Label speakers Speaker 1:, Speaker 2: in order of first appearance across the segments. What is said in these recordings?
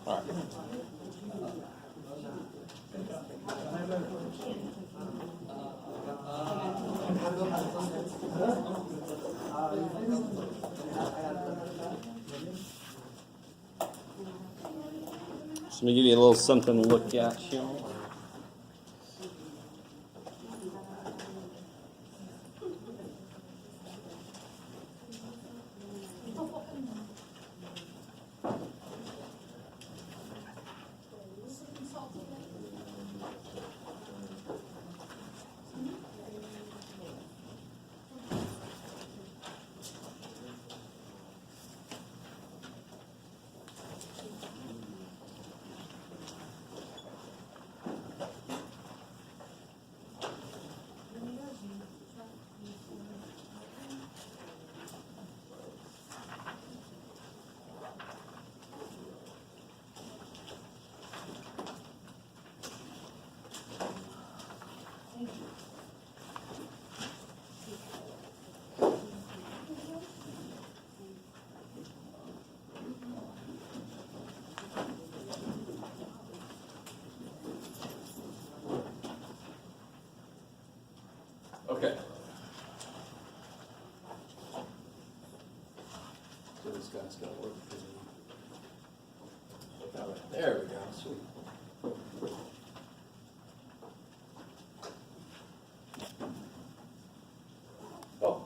Speaker 1: All right. So let me give you a little something to look at here. Okay. So this guy's got to work for me. All right, there we go. Sweet. Oh.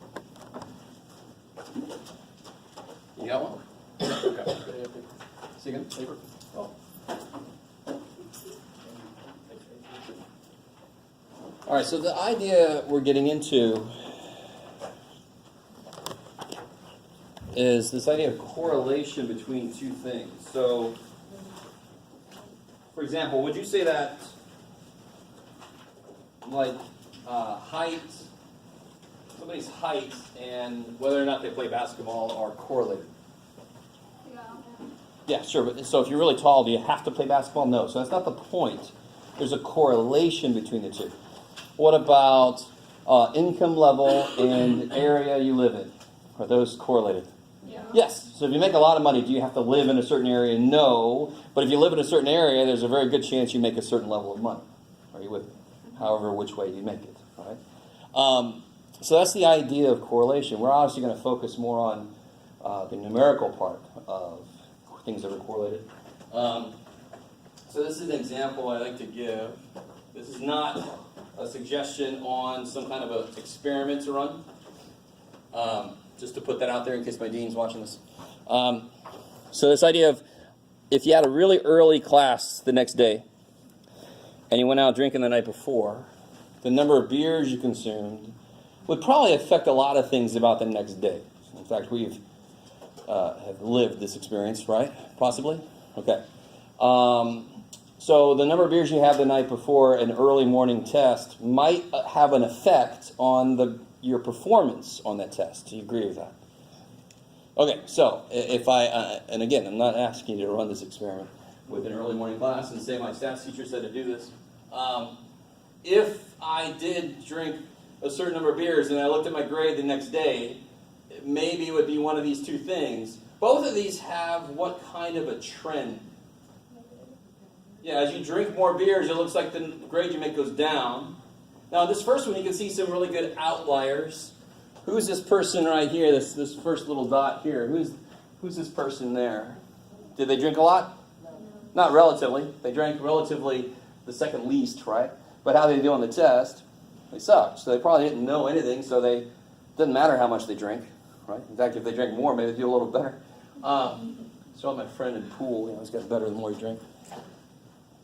Speaker 1: You got one? Okay. See again? Paper? Oh. All right, so the idea we're getting into is this idea of correlation between two things. So, for example, would you say that, like, height, somebody's height and whether or not they play basketball are correlated? Yeah, sure. But so if you're really tall, do you have to play basketball? No. So that's not the point. There's a correlation between the two. What about income level and area you live in? Are those correlated?
Speaker 2: Yeah.
Speaker 1: Yes. So if you make a lot of money, do you have to live in a certain area? No. But if you live in a certain area, there's a very good chance you make a certain level of money. Are you with me? However, which way you make it. All right? So that's the idea of correlation. We're obviously going to focus more on the numerical part of things that are correlated. So this is an example I like to give. This is not a suggestion on some kind of an experiment to run. Just to put that out there in case my dean's watching this. So this idea of if you had a really early class the next day and you went out drinking the night before, the number of beers you consumed would probably affect a lot of things about the next day. In fact, we've have lived this experience, right? Possibly? Okay. So the number of beers you have the night before an early morning test might have an effect on your performance on that test. Do you agree with that? Okay, so if and again, I'm not asking you to run this experiment with an early morning class and say my stats teacher said to do this. If I did drink a certain number of beers and I looked at my grade the next day, maybe it would be one of these two things. Both of these have what kind of a trend? Yeah, as you drink more beers, it looks like the grade you make goes down. Now, this first one, you can see some really good outliers. Who's this person right here, this first little dot here? Who's this person there? Did they drink a lot? No. Not relatively. They drank relatively the second least, right? But how did they do on the test? They sucked. So they probably didn't know anything, so it doesn't matter how much they drink, right? In fact, if they drink more, maybe they do a little better. So my friend in pool, he's got better the more he drank.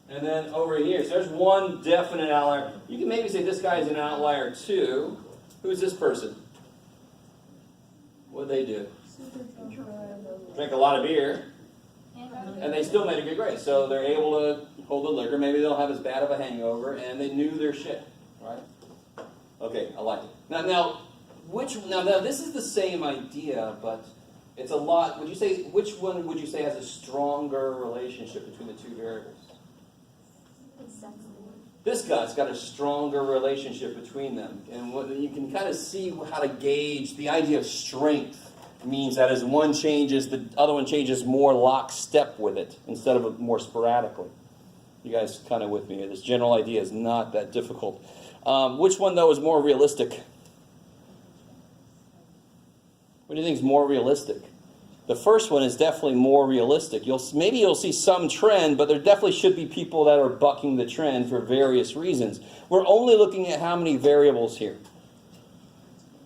Speaker 1: And then over here, so there's one definite outlier. You can maybe say this guy is an outlier too. Who's this person? What did they do? Drank a lot of beer, and they still made a good grade. So they're able to hold the liquor. Maybe they don't have as bad of a hangover, and they knew their shit, right? Okay, I like it. Now, this is the same idea, but it's a lot. Which one would you say has a stronger relationship between the two variables? This guy's got a stronger relationship between them. And you can kind of see how to gauge the idea of strength means that as one changes, the other one changes more lockstep with it instead of more sporadically. You guys kind of with me? This general idea is not that difficult. Which one, though, is more realistic? What do you think is more realistic? The first one is definitely more realistic. Maybe you'll see some trend, but there definitely should be people that are bucking the trend for various reasons. We're only looking at how many variables here?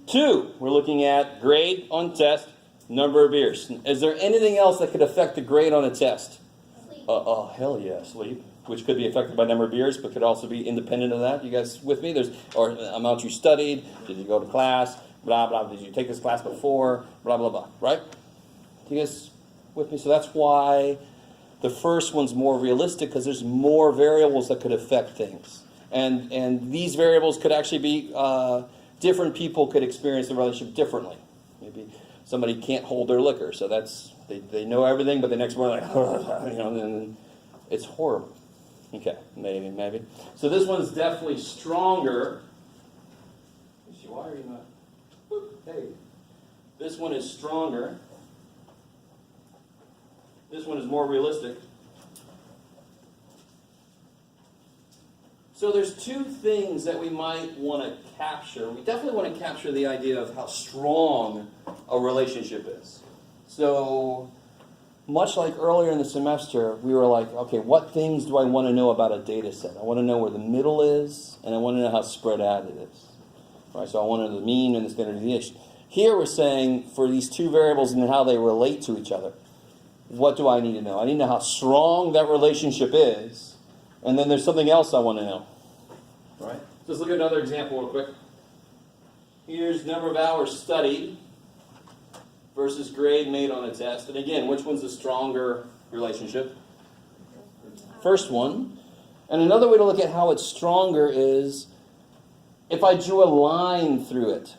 Speaker 1: 2. We're looking at grade on test, number of years. Is there anything else that could affect the grade on a test?
Speaker 2: Sleep.
Speaker 1: Hell yeah, sleep. Which could be affected by number of years, but could also be independent of that. You guys with me? Or amount you studied, did you go to class, blah, blah, did you take this class before, blah, blah, blah, right? You guys with me? So that's why the first one's more realistic, because there's more variables that could affect things. And these variables could actually be, different people could experience the relationship differently. Maybe somebody can't hold their liquor, so they know everything, but the next morning, like, then it's horrible. Okay, maybe. So this one's definitely stronger. Why are you not? Hey, this one is stronger. This one is more realistic. So there's 2 things that we might want to capture. We definitely want to capture the idea of how strong a relationship is. So much like earlier in the semester, we were like, okay, what things do I want to know about a data set? I want to know where the middle is, and I want to know how spread out it is. Right, so I want to know the mean and the standard deviation. Here we're saying for these 2 variables and how they relate to each other, what do I need to know? I need to know how strong that relationship is, and then there's something else I want to know. Right? Let's look at another example real quick. Here's number of hours studied versus grade made on a test. And again, which one's the stronger relationship? First one. And another way to look at how it's stronger is if I drew a line through it.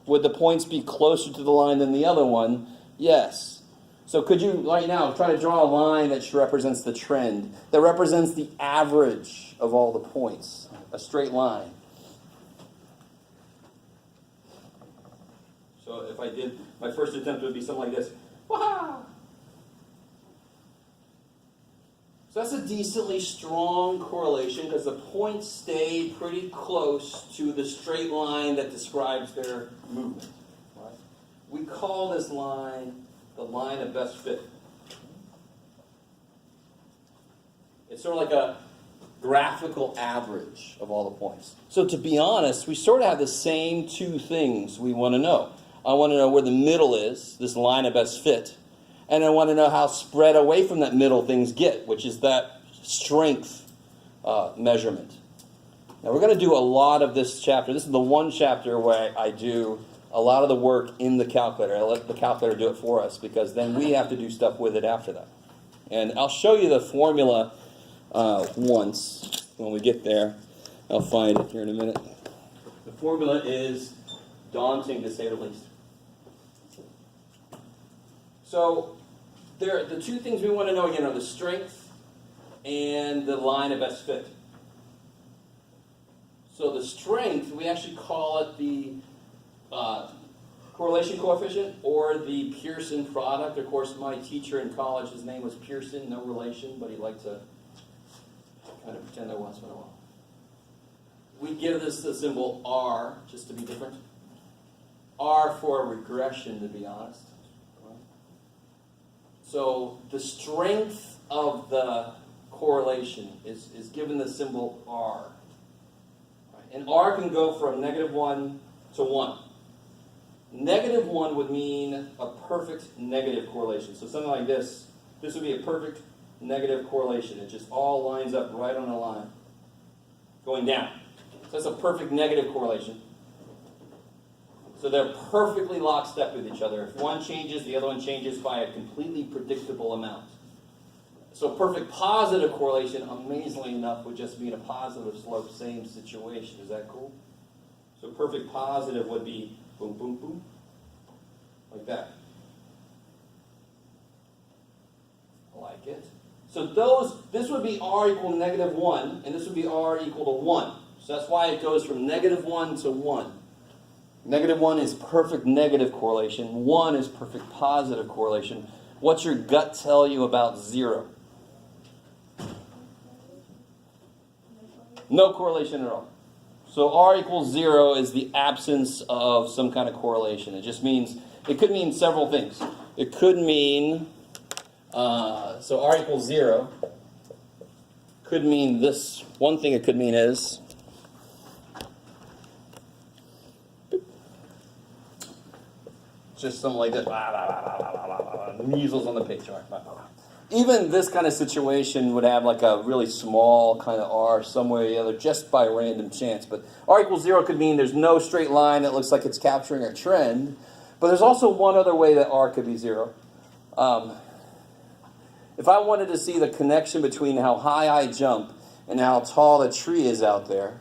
Speaker 1: Would the points be closer to the line than the other one? Yes. So could you, right now, try to draw a line that represents the trend, that represents the average of all the points, a straight line. So if I did, my first attempt would be something like this. Wah-ha! So that's a decently strong correlation because the points stay pretty close to the straight line that describes their movement. Right? We call this line the line of best fit. It's sort of like a graphical average of all the points. So to be honest, we sort of have the same 2 things we want to know. I want to know where the middle is, this line of best fit, and I want to know how spread away from that middle things get, which is that strength measurement. Now we're going to do a lot of this chapter. This is the one chapter where I do a lot of the work in the calculator. I let the calculator do it for us because then we have to do stuff with it after that. And I'll show you the formula once when we get there. I'll find it here in a minute. The formula is daunting to say the least. So the 2 things we want to know again are the strength and the line of best fit. So the strength, we actually call it the correlation coefficient or the Pearson product. Of course, my teacher in college, his name was Pearson, no relation, but he liked to kind of pretend there was in a while. We give this the symbol R, just to be different. R for a regression, to be honest. So the strength of the correlation is given the symbol R. And R can go from -1 to 1. -1 would mean a perfect negative correlation. So something like this would be a perfect negative correlation. It just all lines up right on a line going down. So that's a perfect negative correlation. So they're perfectly lockstep with each other. If one changes, the other one changes by a completely predictable amount. So perfect positive correlation, amazingly enough, would just mean a positive slope, same situation. Is that cool? So perfect positive would be boom, boom, boom, like that. I like it. So this would be R equal -1, and this would be R equal to 1. So that's why it goes from -1 to 1. -1 is perfect negative correlation. 1 is perfect positive correlation. What's your gut tell you about 0? No correlation at all. So R equals 0 is the absence of some kind of correlation. It just means, it could mean several things. It could mean, so R equals 0 could mean this. One thing it could mean is, just something like this. Measles on the page. Even this kind of situation would have like a really small kind of R somewhere or the other just by random chance. But R equals 0 could mean there's no straight line that looks like it's capturing a trend. But there's also one other way that R could be 0. If I wanted to see the connection between how high I jump and how tall the tree is out there.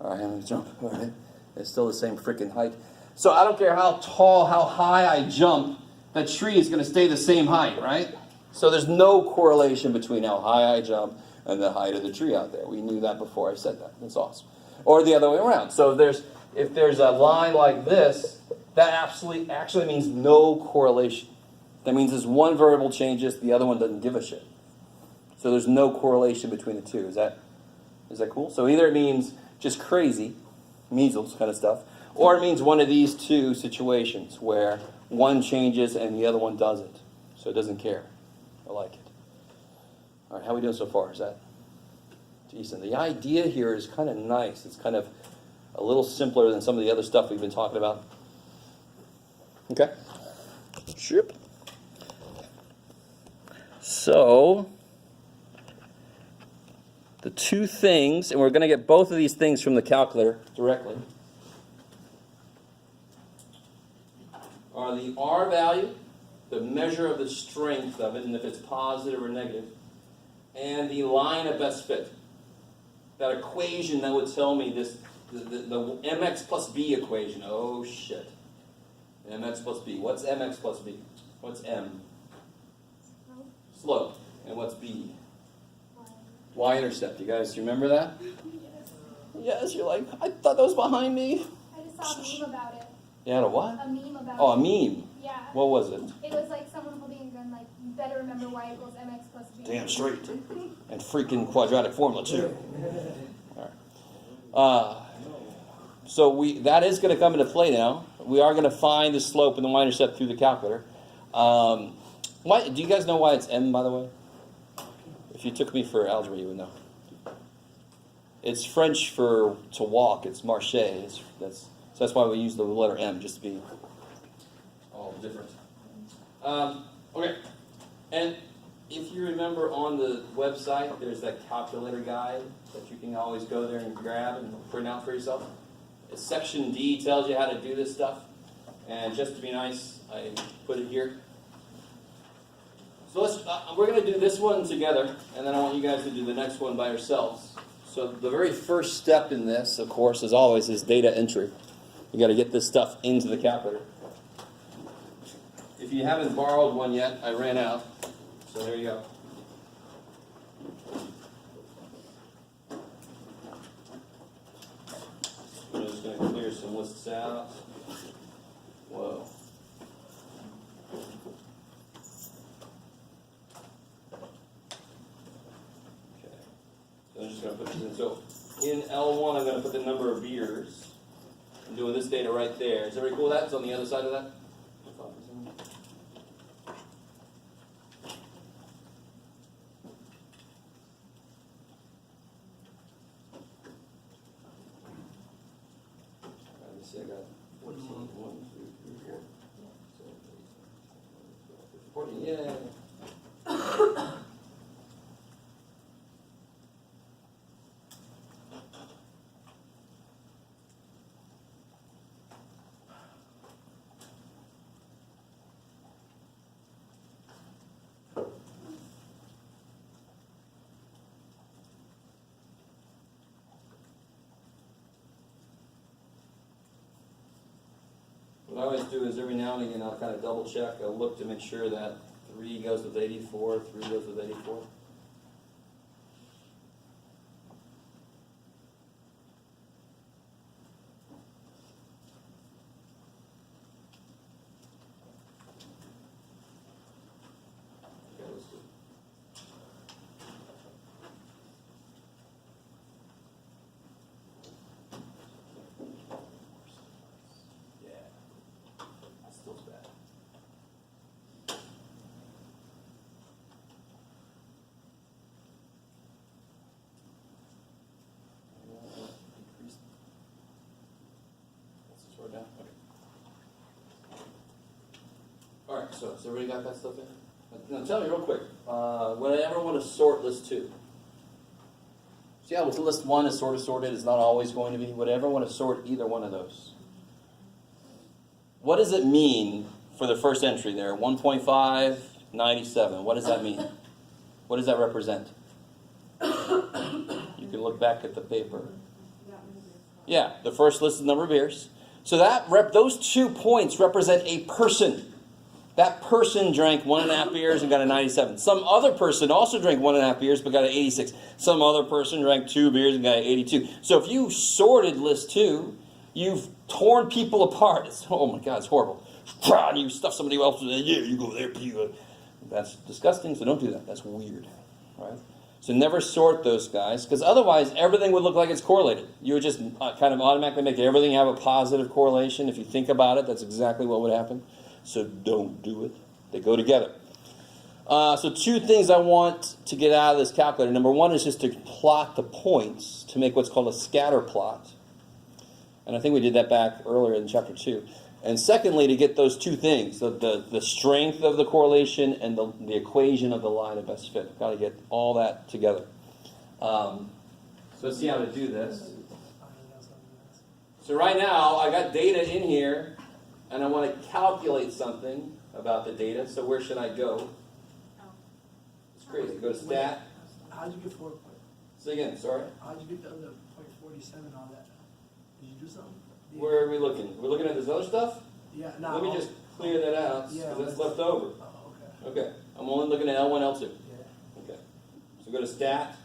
Speaker 1: All right, I'm going to jump. All right. It's still the same freaking height. So I don't care how tall, how high I jump, that tree is going to stay the same height, right? So there's no correlation between how high I jump and the height of the tree out there. We knew that before I said that. That's awesome. Or the other way around. So if there's a line like this, that actually means no correlation. That means this one variable changes, the other one doesn't give a shit. So there's no correlation between the two. Is that cool? So either it means just crazy, measles kind of stuff, or it means one of these two situations where one changes and the other one doesn't. So it doesn't care. I like it. All right, how are we doing so far? Is that decent? The idea here is kind of nice. It's kind of a little simpler than some of the other stuff we've been talking about. Okay? Ship. So, the two things, and we're going to get both of these things from the calculator directly, are the R value, the measure of the strength of it, and if it's positive or negative, and the line of best fit. That equation that would tell me this, the mx plus b equation. Oh, shit. Mx plus b. What's mx plus b? What's m? Slope. And what's b? Y-intercept. You guys remember that? Yes, you're like, I thought that was behind me.
Speaker 2: I just saw a meme about it.
Speaker 1: You had a what?
Speaker 2: A meme about it.
Speaker 1: Oh, a meme.
Speaker 2: Yeah.
Speaker 1: What was it?
Speaker 2: It was like someone holding a gun, like, better remember y equals mx plus b.
Speaker 1: Damn straight. And freaking quadratic formula, too. All right. So that is going to come into play now. We are going to find the slope and the y-intercept through the calculator. Do you guys know why it's m, by the way? If you took me for algebra, you would know. It's French for to walk. It's marcher. So that's why we use the letter m, just to be all different. Okay. And if you remember on the website, there's that calculator guide that you can always go there and grab and print out for yourself. Section D tells you how to do this stuff. And just to be nice, I put it here. So we're going to do this one together, and then I want you guys to do the next one by yourselves. So the very first step in this, of course, as always, is data entry. You got to get this stuff into the calculator. If you haven't borrowed one yet, I ran out. So there you go. I'm just going to clear some lists out. Whoa. Okay. So I'm just going to put this in. So in L1, I'm going to put the number of beers. I'm doing this data right there. Is everybody cool with that? It's on the other side of that? I got 14, 1, 2, 3, 4, 7, 8, 9, 10, 11, 12, 13, 14, yeah. What I always do is every now and again I'll kind of double check. I'll look to make sure that 3 goes with 84, 3 goes with 84. right, so has everybody got that stuff in? Now tell me real quick, would I ever want to sort list 2? See how with list 1 is sort of sorted, it's not always going to be. Would I ever want to sort either one of those? What does it mean for the first entry there? 1.5, 97. What does that mean? What does that represent? You can look back at the paper. Yeah, the first listed number of beers. So those 2 points represent a person. That person drank 1.5 beers and got a 97. Some other person also drank 1.5 beers but got an 86. Some other person drank 2 beers and got an 82. So if you sorted list 2, you've torn people apart. Oh my God, it's horrible. And you stuff somebody else with it. Yeah, you go there. That's disgusting, so don't do that. That's weird, right? So never sort those guys, because otherwise everything would look like it's correlated. You would just kind of automatically make everything have a positive correlation. If you think about it, that's exactly what would happen. So don't do it. They go together. So 2 things I want to get out of this calculator. Number 1 is just to plot the points to make what's called a scatter plot. And I think we did that back earlier in chapter 2. And secondly, to get those 2 things, the strength of the correlation and the equation of the line of best fit. I've got to get all that together. So let's see how to do this. So right now, I got data in here, and I want to calculate something about the data. So where should I go? It's crazy. Go to stat.
Speaker 3: How'd you get 4 points?
Speaker 1: Say again, sorry.
Speaker 3: How'd you get the other 0.47 on that? Did you do something?
Speaker 1: Where are we looking? We're looking at this other stuff?
Speaker 3: Yeah, no.
Speaker 1: Let me just clear that out, because that's left over.
Speaker 3: Oh,
Speaker 1: Okay. I'm only looking at L1, L2.
Speaker 3: Yeah.
Speaker 1: Okay. So go to stat,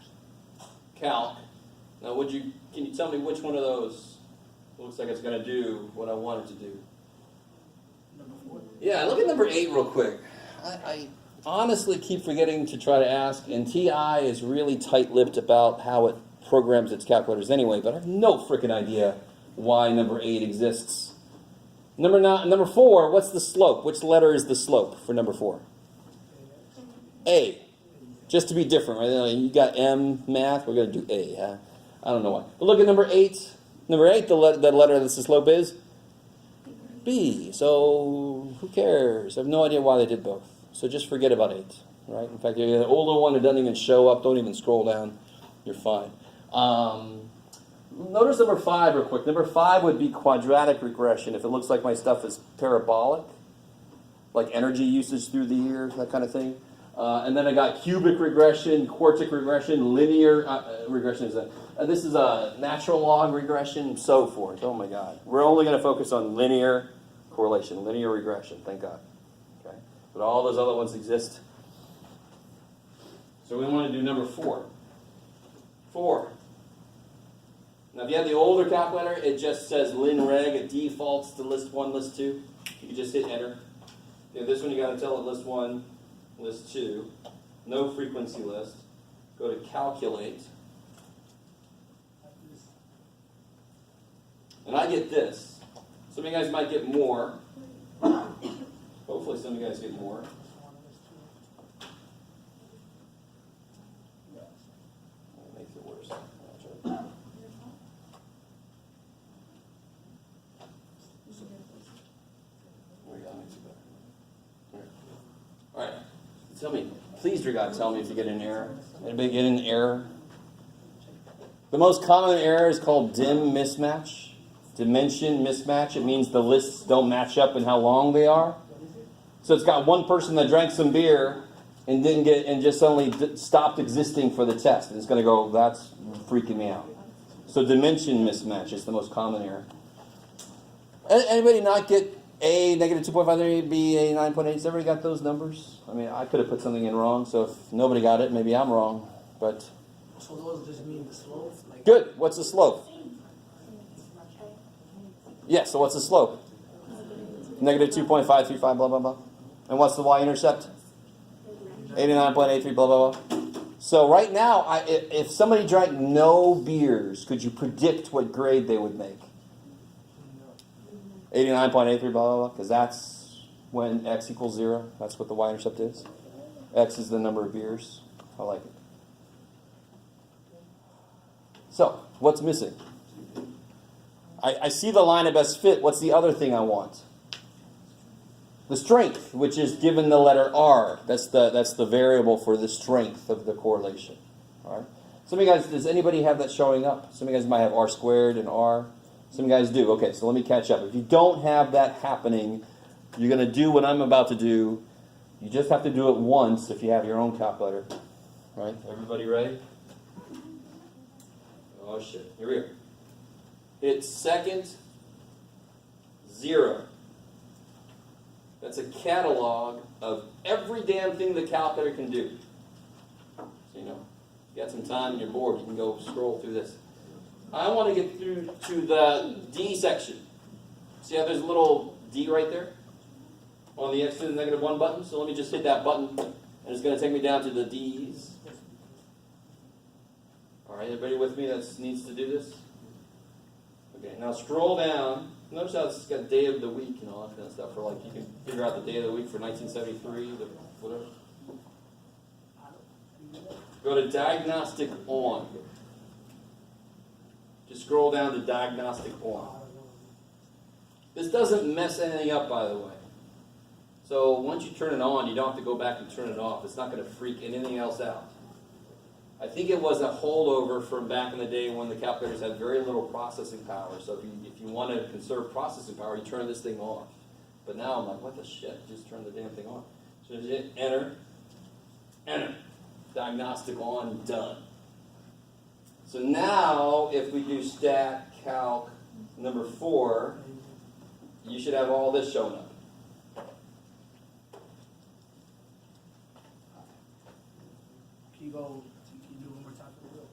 Speaker 1: calc. Now can you tell me which one of those looks like it's going to do what I want it to do?
Speaker 3: Number 4.
Speaker 1: Yeah, look at number 8 real quick. I honestly keep forgetting to try to ask, and TI is really tight-lipped about how it programs its calculators anyway, but I have no freaking idea why number 8 exists. Number 4, what's the slope? Which letter is the slope for number 4? A. Just to be different, right? You got M math, we're going to do A, huh? I don't know why. But look at number 8. Number 8, the letter that's the slope is B. So who cares? I have no idea why they did both. So just forget about 8, right? In fact, you're the older one who doesn't even show up, don't even scroll down. You're fine. Notice number 5 real quick. Number 5 would be quadratic regression if it looks like my stuff is parabolic, like energy usage through the year, that kind of thing. And then I got cubic regression, quartic regression, linear regression. This is a natural log regression, and so forth. Oh my God. We're only going to focus on linear correlation, linear regression, thank God. Okay. But all those other ones exist. So we want to do number 4. 4. Now, if you have the older calculator, it just says linreg. It defaults to list 1, list 2. You can just hit enter. This one you got to tell it list 1, list 2. No frequency list. Go to calculate. And I get this. Some of you guys might get more. Hopefully some of you guys get more. That makes it worse. All right. Tell me, please, dear God, tell me if you get an error. Anybody get an error? The most common error is called dim mismatch. Dimension mismatch. It means the lists don't match up in how long they are. So it's got one person that drank some beer and didn't get and just suddenly stopped existing for the test. And it's going to go, that's freaking me out. So dimension mismatch is the most common error. Anybody not get A, negative 2.53, B, A, 9.8? Has everybody got those numbers? I mean, I could have put something in wrong, so if nobody got it, maybe I'm wrong. But
Speaker 3: So those just mean the slope? Like
Speaker 1: good. What's the slope? Yeah, so what's the slope? Negative 2.535, blah, blah, blah. And what's the y-intercept? 89.83, blah, blah, blah. So right now, if somebody drank no beers, could you predict what grade they would make? 89.83, blah, blah, blah, because that's when x equals 0. That's what the y-intercept is. X is the number of beers. I like it. So, what's missing? I see the line of best fit. What's the other thing I want? the strength, which is given the letter R. That's the variable for the strength of the correlation. All right. Some of you guys, does anybody have that showing up? Some of you guys might have R squared and R. Some guys do. Okay, so let me catch up. If you don't have that happening, you're going to do what I'm about to do. You just have to do it once if you have your own calculator. All right, everybody ready? Oh shit, here we go. Hit second 0. That's a catalog of every damn thing the calculator can do. So you know, you got some time on your board, you can go scroll through this. I want to get through to the D section. See how there's a little D right there? On the x to the negative 1 button. So let me just hit that button, and it's going to take me down to the D's. All right, everybody with me that needs to do this? Okay, now scroll down. Notice how it's got day of the week and all that kind of stuff. For like, you can figure out the day of the week for 1973, the whatever. Go to diagnostic on. Just scroll down to diagnostic on. This doesn't mess anything up, by the way. So once you turn it on, you don't have to go back and turn it off. It's not going to freak anything else out. I think it was a holdover from back in the day when the calculators had very little processing power. So if you want to conserve processing power, you turn this thing off. But now I'm like, what the shit? Just turn the damn thing on. So just hit enter, enter. Diagnostic on, done. So now, if we do stat calc number 4, you should have all this showing up.
Speaker 3: Can you do it one more time for real?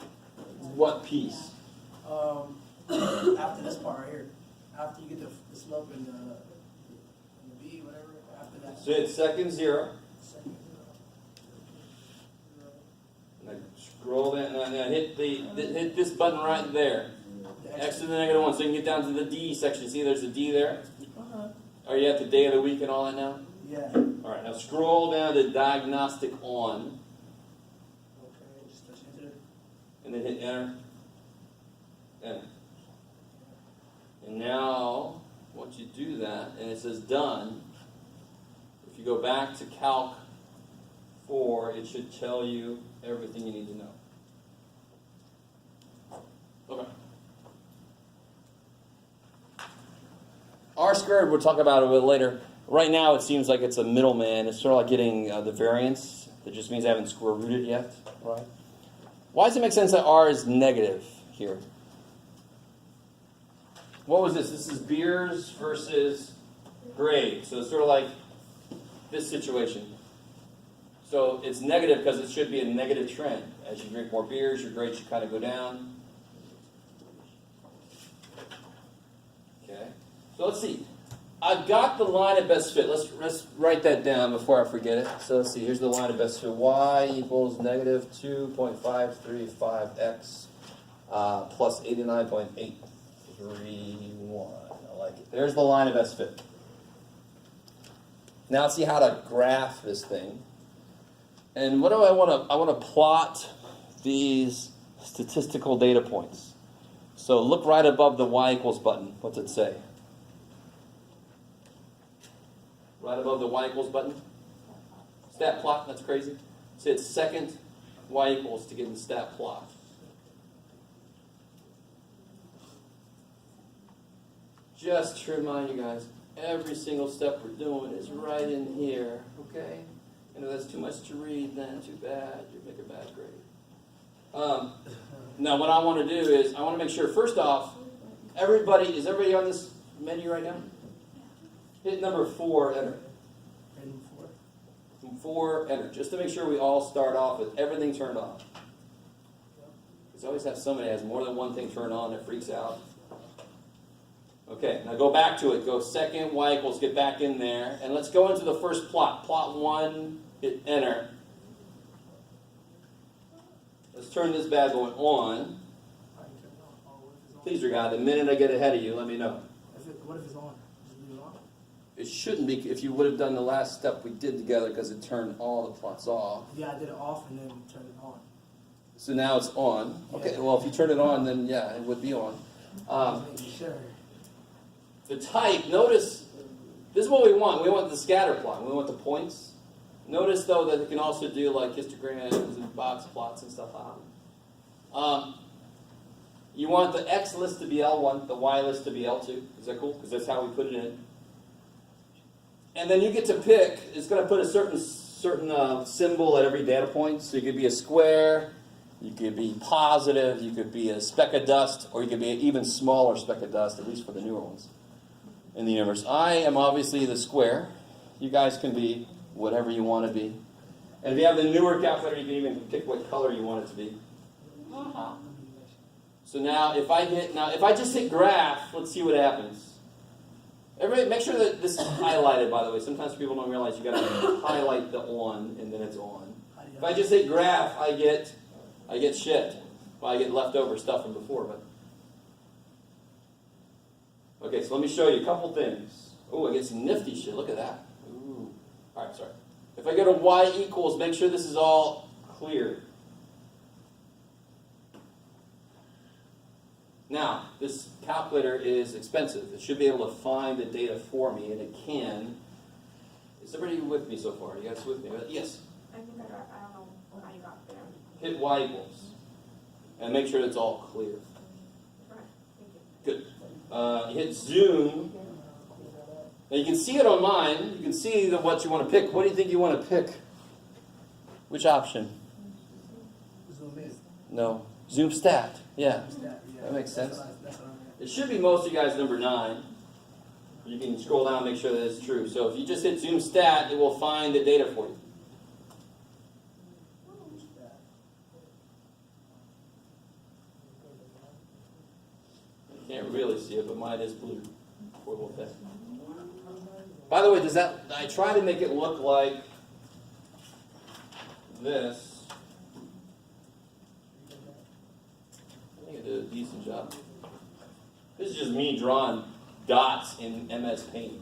Speaker 1: What piece?
Speaker 3: After this part right here, after you get the slope and the B, whatever, after that.
Speaker 1: So hit second 0.
Speaker 3: Second.
Speaker 1: And then scroll down and hit this button right there. X to the negative 1, so you can get down to the D section. See, there's a D there. Are you at the day of the week and all that now?
Speaker 3: Yeah.
Speaker 1: All right, now scroll down to diagnostic on,
Speaker 3: Okay, just touch enter.
Speaker 1: and then hit enter. Enter. And now, once you do that, and it says done, if you go back to calc 4, it should tell you everything you need to know. Okay. R squared, we'll talk about it a bit later. Right now, it seems like it's a middleman. It's sort of like getting the variance. That just means I haven't square rooted yet, right? Why does it make sense that R is negative here? What was this? This is beers versus grade. So it's sort of like this situation. So it's negative because it should be a negative trend. As you drink more beers, your grade should kind of go down. Okay. So let's see. I've got the line of best fit. Let's write that down before I forget it. So let's see. Here's the line of best fit. Y equals negative 2.535x plus 89.831. I like it. There's the line of best fit. Now let's see how to graph this thing. And what do I want to? I want to plot these statistical data points. So look right above the y equals button. What's it say? Right above the y equals button. Stat plot, that's crazy. So it's second y equals to get in stat plot. Just to remind you guys, every single step we're doing is right in here, okay? And if that's too much to read, then too bad, you make a bad grade. Now what I want to do is, I want to make sure, first off, is everybody on this menu right now? Hit number 4, enter.
Speaker 3: Rating 4.
Speaker 1: 4, enter. Just to make sure we all start off with everything turned on. Because I always have somebody that has more than one thing turned on that freaks out. Okay, now go back to it. Go second, y equals, get back in there. And let's go into the first plot. Plot 1, hit enter. Let's turn this bad boy on. Please, dear God, the minute I get ahead of you, let me know.
Speaker 3: What if it's on? Is it on?
Speaker 1: It shouldn't be if you would have done the last step we did together because it turned all the plots off.
Speaker 3: Yeah, I did it off and then turned it on.
Speaker 1: So now it's on. Okay, well, if you turn it on, then yeah, it would be on.
Speaker 3: Sure.
Speaker 1: The type, notice This is what we want. We want the scatter plot. We want the points. Notice, though, that it can also do like histograms and box plots and stuff. You want the X list to be L1, the Y list to be L2. Is that cool? Because that's how we put it in. And then you get to pick. It's going to put a certain symbol at every data point. So you could be a square, you could be positive, you could be a speck of dust, or you could be an even smaller speck of dust, at least for the newer ones in the universe. I am obviously the square. You guys can be whatever you want to be. And if you have the newer calculator, you can even pick what color you want it to be. So now, if I just hit graph, let's see what happens. Everybody, make sure that this is highlighted, by the way. Sometimes people don't realize you got to highlight the on, and then it's on. If I just hit graph, I get shit. Well, I get leftover stuff from before, but. Okay, so let me show you a couple things. Oh, I get some nifty shit. Look at that. Ooh. All right, sorry. If I go to y equals, make sure this is all clear. Now, this calculator is expensive. It should be able to find the data for me, and it can. Is everybody with me so far? You guys with me? Yes?
Speaker 4: I think I don't know how you got there.
Speaker 1: Hit y equals. And make sure it's all clear.
Speaker 4: Right, thank you.
Speaker 1: Good. You hit zoom. Now you can see it on mine. You can see what you want to pick. What do you think you want to pick? Which option?
Speaker 3: Zoom in.
Speaker 1: No. Zoom stat. Yeah.
Speaker 3: Yeah.
Speaker 1: That makes sense.
Speaker 3: That's what I
Speaker 1: It should be most of you guys number 9. You can scroll down and make sure that it's true. So if you just hit zoom stat, it will find the data for you. You can't really see it, but mine is blue. For a little bit. By the way, I try to make it look like this. I think I did a decent job. This is just me drawing dots in MS Paint.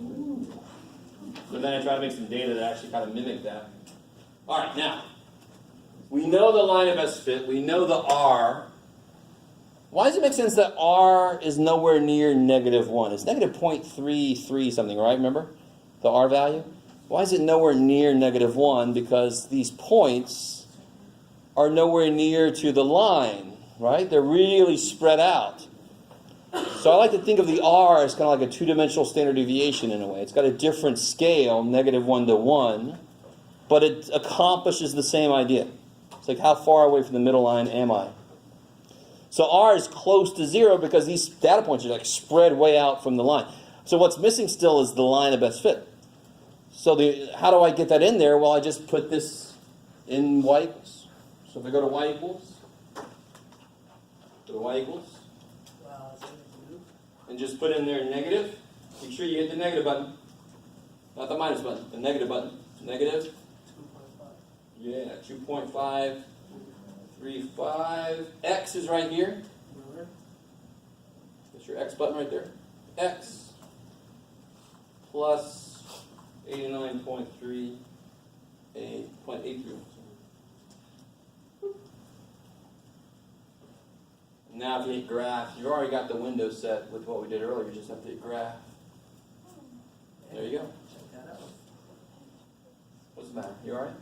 Speaker 1: So then I try to make some data that actually kind of mimic that. All right, now, we know the line of best fit. We know the R. Why does it make sense that R is nowhere near -1? It's -0.33 something, right? Remember? The R value? Why is it nowhere near -1? Because these points are nowhere near to the line, right? They're really spread out. So I like to think of the R as kind of like a two-dimensional standard deviation in a way. It's got a different scale, -1 to 1, but it accomplishes the same idea. It's like, how far away from the middle line am I? So R is close to 0 because these data points are like spread way out from the line. So what's missing still is the line of best fit. So how do I get that in there? Well, I just put this in y equals. So if I go to y equals, and just put in there negative, make sure you hit the negative button. Not the minus button, the negative button. Negative.
Speaker 3: 2.5.
Speaker 1: Yeah, 2.535. X is right here. That's your X button right there. X plus 89.3. Now if you hit graph, you've already got the window set with what we did earlier. You just have to hit graph. There you go.
Speaker 3: Check that out.
Speaker 1: What's the matter? You alright?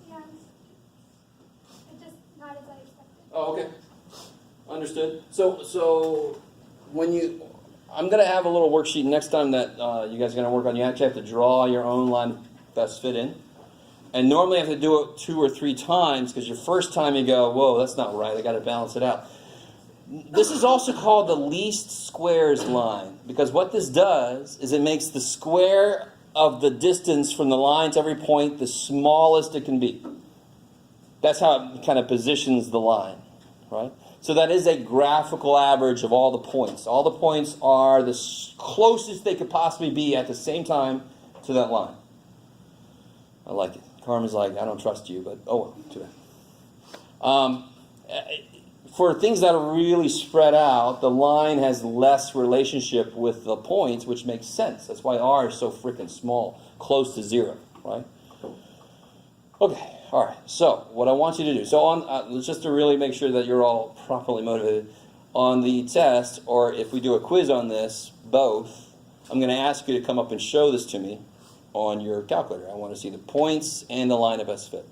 Speaker 2: Yeah. It just not as I expected.
Speaker 1: Oh, okay. Understood. So when I'm going to have a little worksheet next time that you guys are going to work on. You actually have to draw your own line of best fit in. And normally you have to do it 2 or 3 times because your first time you go, whoa, that's not right. I got to balance it out. This is also called the least squares line, because what this does is it makes the square of the distance from the line to every point the smallest it can be. That's how it kind of positions the line, right? So that is a graphical average of all the points. All the points are the closest they could possibly be at the same time to that line. I like it. Carmen's like, I don't trust you, but oh well, too bad. For things that are really spread out, the line has less relationship with the points, which makes sense. That's why R is so freaking small, close to 0, right? Okay, all right. So what I want you to do, just to really make sure that you're all properly motivated, on the test, or if we do a quiz on this, both, I'm going to ask you to come up and show this to me on your calculator. I want to see the points and the line of best fit.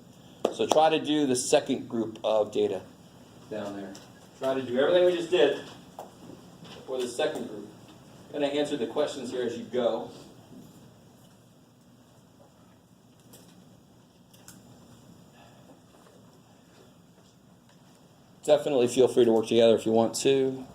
Speaker 1: So try to do the second group of data down there. Try to do everything we just did for the second group. I'm going to answer the questions here as you go. Definitely feel free to work together if you want to.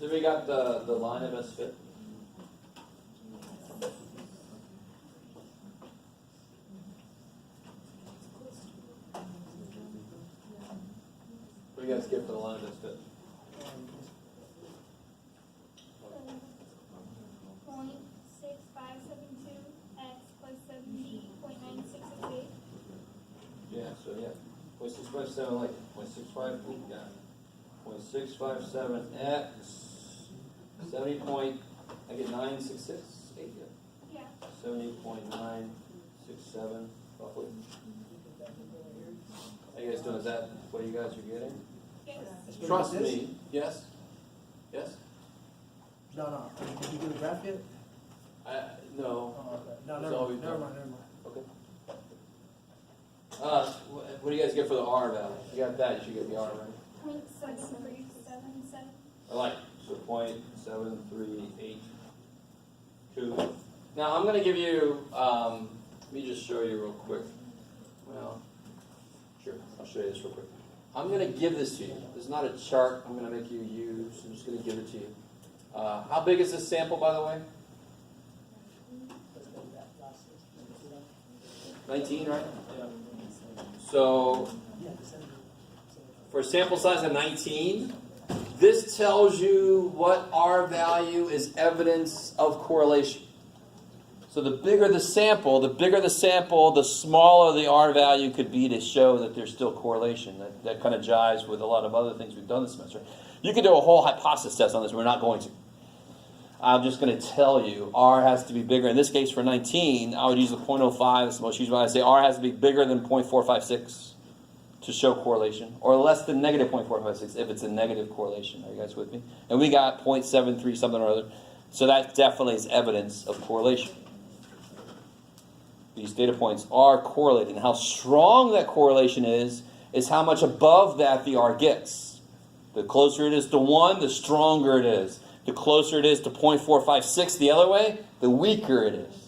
Speaker 1: So we got the line of best fit. What do you guys get for the line of best fit?
Speaker 2: 0.6572 x plus 70.9668.
Speaker 1: Yeah, so yeah, 0.657, like 0.65, yeah, 0.657 x 70 point, I get 966, 8, yeah,
Speaker 2: Yeah.
Speaker 1: 70.967 roughly. How you guys doing? Is that what you guys are getting?
Speaker 2: Yes.
Speaker 1: Trust me. Yes. Yes.
Speaker 3: No. Did you do the graph yet?
Speaker 1: No.
Speaker 3: Oh, okay. No,
Speaker 1: It's
Speaker 3: never
Speaker 1: all
Speaker 3: mind.
Speaker 1: we've
Speaker 3: Never
Speaker 1: done.
Speaker 3: mind.
Speaker 1: Okay. What do you guys get for the R value? You got that? You should get the R, right?
Speaker 2: 0.7377.
Speaker 1: I like it. So 0.7382. Now I'm going to give you, let me just show you real quick. Well, sure, I'll show you this real quick. I'm going to give this to you. This is not a chart I'm going to make you use. I'm just going to give it to you. How big is this sample, by the way? 19, right? So for a sample size of 19, this tells you what R value is evidence of correlation. So the bigger the sample, the smaller the R value could be to show that there's still correlation. That kind of jives with a lot of other things we've done this semester. You could do a whole hypothesis test on this. We're not going to. I'm just going to tell you R has to be bigger. In this case, for 19, I would use the 0.05. That's the most usual. I say R has to be bigger than 0.456 to show correlation, or less than negative 0.456 if it's a negative correlation. Are you guys with me? And we got 0.73 something or other. So that definitely is evidence of correlation. These data points are correlated. And how strong that correlation is how much above that the R gets. The closer it is to 1, the stronger it is. The closer it is to 0.456 the other way, the weaker it is.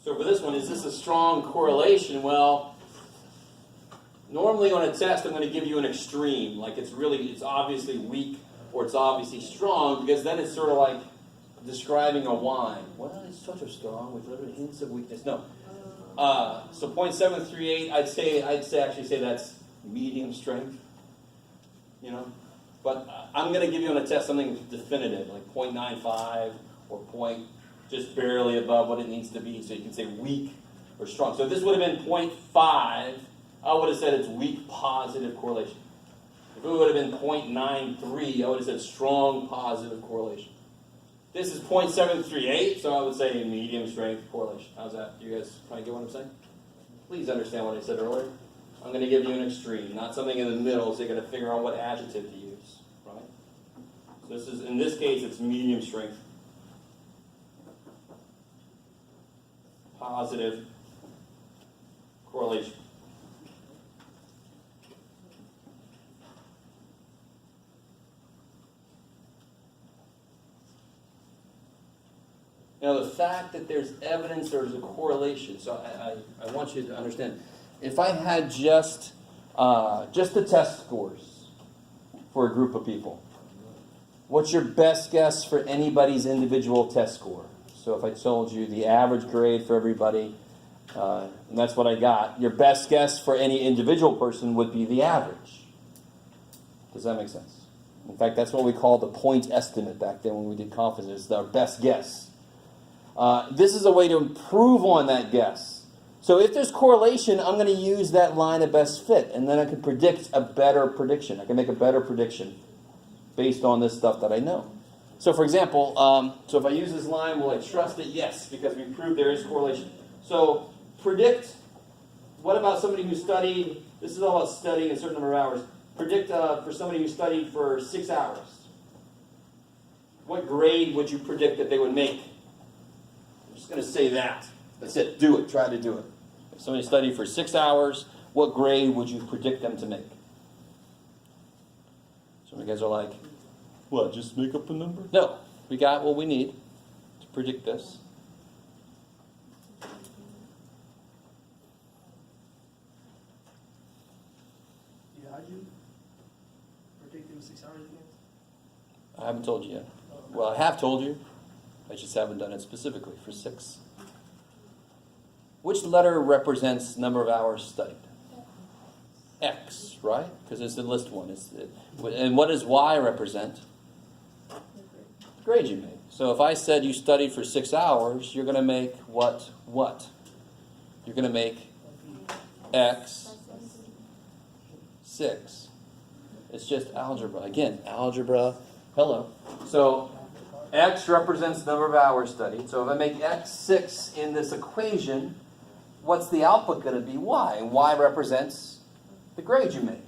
Speaker 1: So for this one, is this a strong correlation? Well, normally on a test, I'm going to give you an extreme. Like it's obviously weak or it's obviously strong, because then it's sort of like describing a wine. Well, it's such a strong with little hints of weakness. No. So 0.738, I'd actually say that's medium strength. You know, but I'm going to give you on a test something definitive, like 0.95 or just barely above what it needs to be, so you can say weak or strong. So if this would have been 0.5, I would have said it's weak positive correlation. If it would have been 0.93, I would have said strong positive correlation. This is 0.738, so I would say medium strength correlation. How's that? Do you guys kind of get what I'm saying? Please understand what I said earlier. I'm going to give you an extreme, not something in the middle, so you're going to figure out what adjective to use, right? So this is, in this case, it's medium strength. Positive correlation. Now, the fact that there's evidence there's a correlation, so I want you to understand, if I had just the test scores for a group of people, what's your best guess for anybody's individual test score? So if I told you the average grade for everybody, and that's what I got, your best guess for any individual person would be the average. Does that make sense? In fact, that's what we called the point estimate back then when we did conferences, our best guess. This is a way to improve on that guess. So if there's correlation, I'm going to use that line of best fit, and then I can predict a better prediction. I can make a better prediction based on this stuff that I know. So for example, so if I use this line, will I trust it? Yes, because we proved there is correlation. So predict, what about somebody who studied, this is all about studying a certain number of hours. Predict for somebody who studied for 6 hours. What grade would you predict that they would make? I'm just going to say that. That's it. Do it. Try to do it. If somebody studied for 6 hours, what grade would you predict them to make? Some of you guys are like, what, just make up a number? No. We got what we need to predict this.
Speaker 3: Yeah,
Speaker 1: haven't told you yet. Well, I have told you. I just haven't done it specifically for 6. Which letter represents number of hours studied? X, right? Because it's the list one. And what does Y represent? The grade you made. So if I said you studied for 6 hours, you're going to make what? You're going to make X 6. It's just algebra. Again, algebra. Hello. So X represents number of hours studied. So if I make X 6 in this equation, what's the output going to be? Y. And Y represents the grade you make.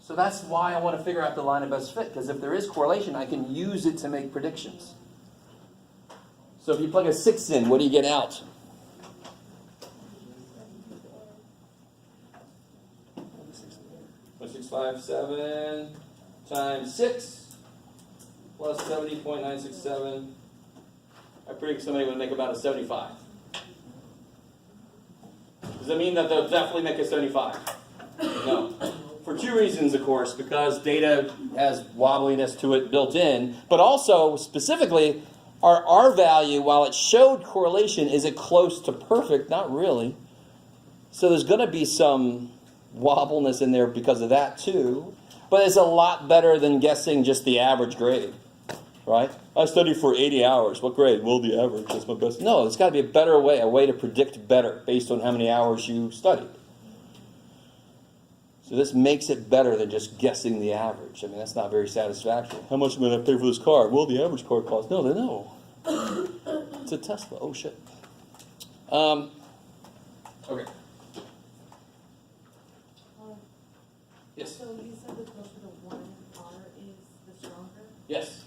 Speaker 1: So that's why I want to figure out the line of best fit, because if there is correlation, I can use it to make predictions. So if you plug a 6 in, what do you get out? Six, 5, 7 times 6 plus 70.967. I predict somebody would make about a 75. Does that mean that they'll definitely make a 75? No. For 2 reasons, of course, because data has wobbliness to it built in, but also, specifically, our R value, while it showed correlation, is it close to perfect? Not really. So there's going to be some wobbliness in there because of that, too. But it's a lot better than guessing just the average grade, right? I studied for 80 hours. What grade? Well, the average. That's my best. No, it's got to be a way to predict better based on how many hours you studied. So this makes it better than just guessing the average. I mean, that's not very satisfactory. How much am I going to pay for this car? Well, the average car costs. No, they know. It's a Tesla. Oh, shit. Okay. Yes?
Speaker 5: So you said the closer to 1 R is the stronger?
Speaker 1: Yes.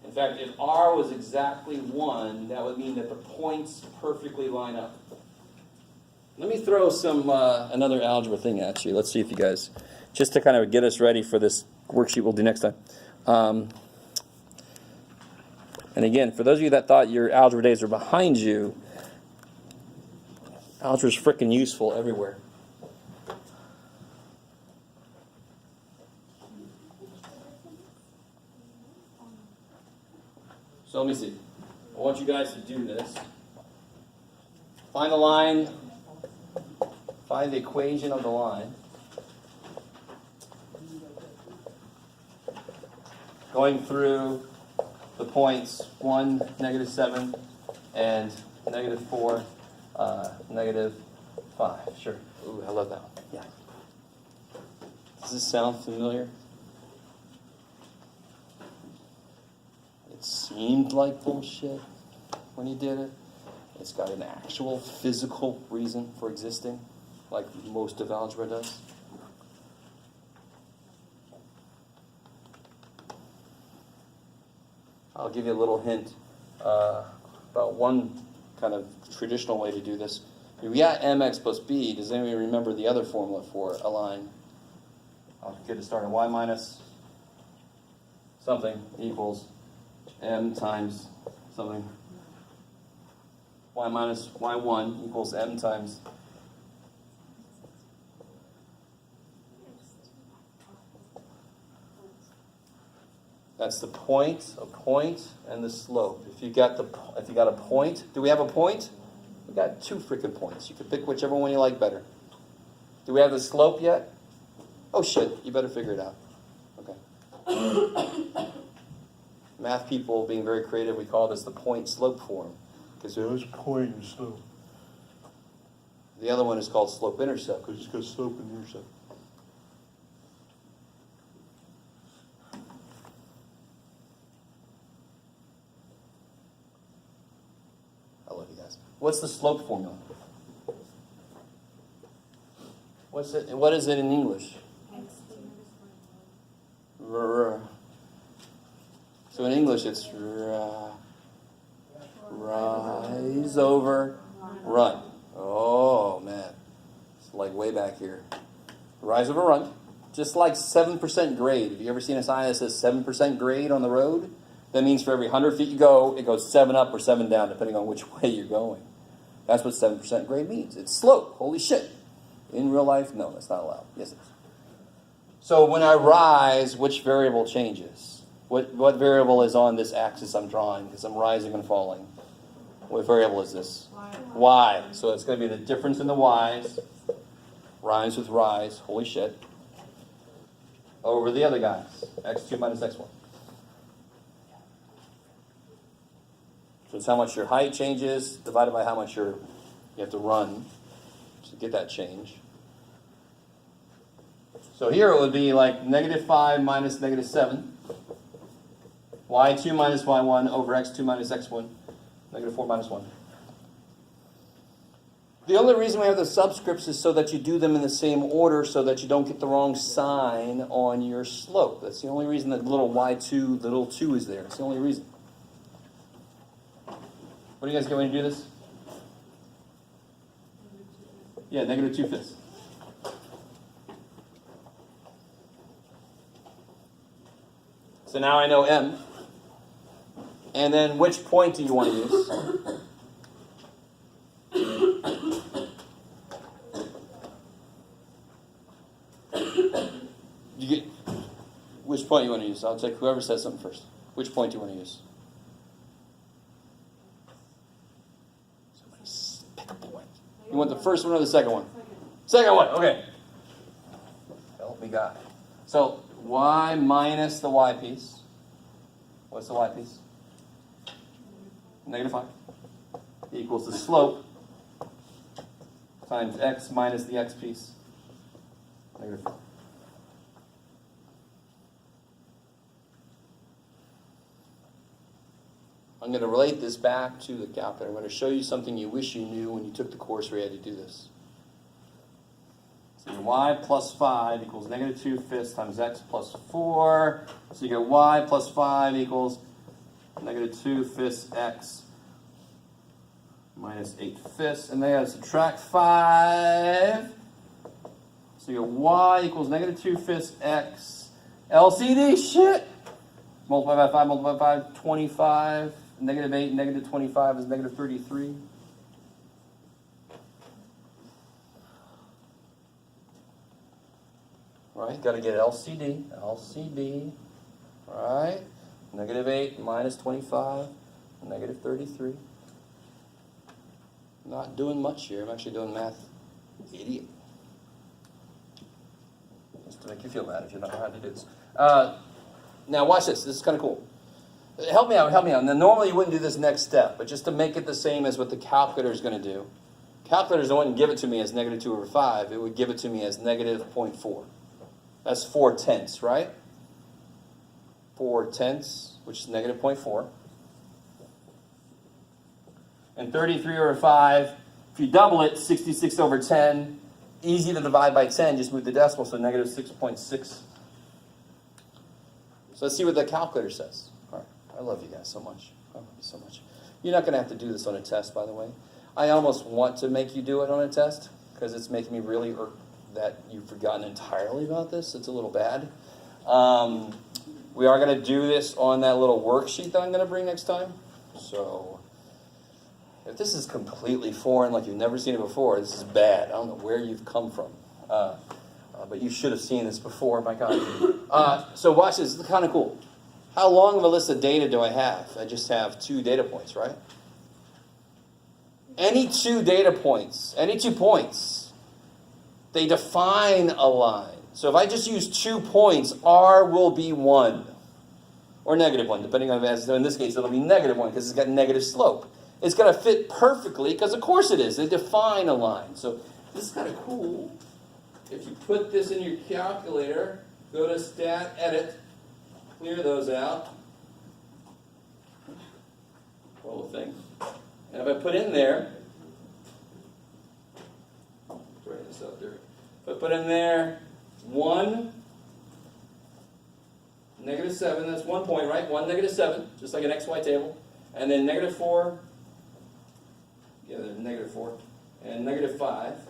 Speaker 1: In fact, if R was exactly 1, that would mean that the points perfectly line up. Let me throw some another algebra thing at you. Let's see if you guys, just to kind of get us ready for this worksheet we'll do next time. And again, for those of you that thought your algebra days are behind you, algebra is freaking useful everywhere. So let me see. I want you guys to do this. Find the line. Find the equation of the line. Going through the points 1, -7, and -4, -5. Sure. Ooh, I love that one. Yeah. Does this sound familiar? It seemed like bullshit when you did it. It's got an actual physical reason for existing, like most of algebra does. I'll give you a little hint about one kind of traditional way to do this. If we got mx plus b, does anybody remember the other formula for a line? I'll get it started. Y minus something equals m times something. Y minus y1 equals m times. That's the point, a point, and the slope. If you got a point, do we have a point? We got 2 freaking points. You can pick whichever one you like better. Do we have the slope yet? Oh shit! You better figure it out. Okay. Math people being very creative, we call this the point-slope form because there's point and slope. The other one is called slope-intercept because it's got slope and intercept. I love you guys. What's the slope formula? What's it? What is it in English? So in English, it's rise over run. Oh man, it's like way back here. Rise over run, just like 7% grade. Have you ever seen a sign that says 7% grade on the road? That means for every 100 feet you go, it goes 7 up or 7 down, depending on which way you're going. That's what 7% grade means. It's slope. Holy shit. In real life, no, that's not allowed. Yes, it is. So when I rise, which variable changes? What variable is on this axis I'm drawing? Because I'm rising and falling. What variable is this? Y. So it's going to be the difference in the y's. Rhymes with rise. Holy shit. Over the other guys. X2 minus X1. So it's how much your height changes divided by how much you have to run to get that change. So here it would be like -5 minus -7. Y2 minus Y1 over X2 minus X1. -4 minus 1. The only reason we have the subscripts is so that you do them in the same order so that you don't get the wrong sign on your slope. That's the only reason that little Y2, little 2 is there. It's the only reason. What do you guys get when you do this? Yeah, -2/5. So now I know M. And then which point do you want to use? You get which point you want to use? I'll take whoever says something first. Which point do you want to use? Pick a point. You want the first one or the second one? Second one, okay. Help me God. So y minus the y piece. What's the y piece? -5 equals the slope times x minus the x piece. -4. I'm going to relate this back to the calculator. I'm going to show you something you wish you knew when you took the course where you had to do this. So your y plus 5 equals -2/5 times x plus 4. So you get y plus 5 equals -2/5 x minus 8/5. And then I gotta subtract 5. So you get y equals -2/5 x. LCD, shit! Multiply by 5, multiply by 5, 25. -8, -25 is -33. Right, got to get LCD. LCD, right? -8 minus 25, -33. Not doing much here. I'm actually doing math. Idiot. Just to make you feel bad if you don't know how to do this. Now watch this. This is kind of cool. Help me out, help me out. Now normally you wouldn't do this next step, but just to make it the same as what the calculator is going to do. Calculator wouldn't give it to me as -2/5. It would give it to me as -0.4. That's 4/10, right? 4/10, which is -0.4. And 33/5, if you double it, 66/10. Easy to divide by 10, just move the decimal, so -6.6. So let's see what the calculator says. All right. I love you guys so much. I love you so much. You're not going to have to do this on a test, by the way. I almost want to make you do it on a test, because it's making me really irked that you've forgotten entirely about this. It's a little bad. We are going to do this on that little worksheet that I'm going to bring next time. So if this is completely foreign, like you've never seen it before, this is bad. I don't know where you've come from. But you should have seen this before, my God. So watch this. This is kind of cool. How long of a list of data do I have? I just have 2 data points, right? Any 2 data points, any 2 points, they define a line. So if I just use 2 points, R will be 1. Or -1, depending on if it has, in this case, it'll be -1 because it's got negative slope. It's going to fit perfectly because, of course, it is. They define a line. So this is kind of cool. If you put this in your calculator, go to Stat, Edit, clear those out. Whole thing. And if I put in there, write this up there. If I put in there 1, -7, that's 1 point, right? 1, -7, just like an XY table. And then -4, yeah, there's -4, and -5.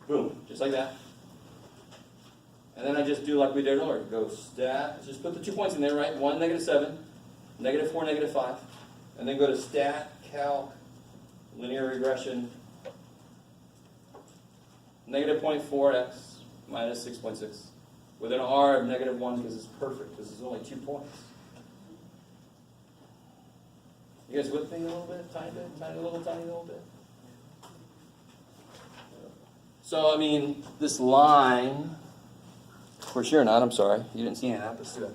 Speaker 1: Boom, just like that. And then I just do like we did earlier. Go stat, just put the 2 points in there, right? 1, -7, -4, -5. And then go to stat, calc, linear regression, -0.4x minus 6.6. with an R of -1 because it's perfect, because it's only 2 points. You guys with me a little bit? Tiny bit? Tiny little bit? So, I mean, this line, of course you're not, I'm sorry. You didn't see any of that, but still.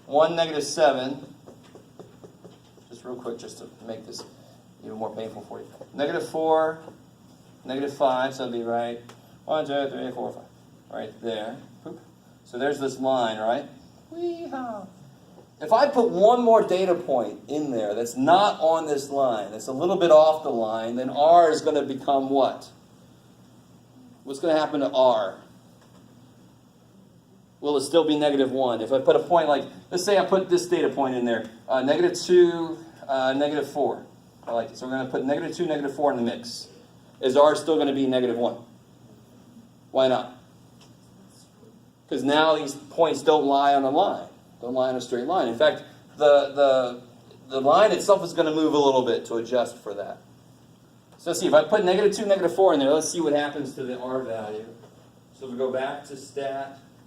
Speaker 1: 1, -7, just real quick, just to make this even more painful for you. -4, -5, so that'd be right. 1, 2, 3, 4, 5. Right there. Boop. So there's this line, right? Wee-haw. If I put one more data point in there that's not on this line, that's a little bit off the line, then R is going to become what? What's going to happen to R? Will it still be -1? If I put a point like, let's say I put this data point in there, -2, -4. I like it. So we're going to put -2, -4 in the mix. Is R still going to be -1? Why not? Because now these points don't lie on a line. Don't lie on a straight line. In fact, the line itself is going to move a little bit to adjust for that. So let's see, if I put -2, -4 in there, let's see what happens to the R value. So we go back to stat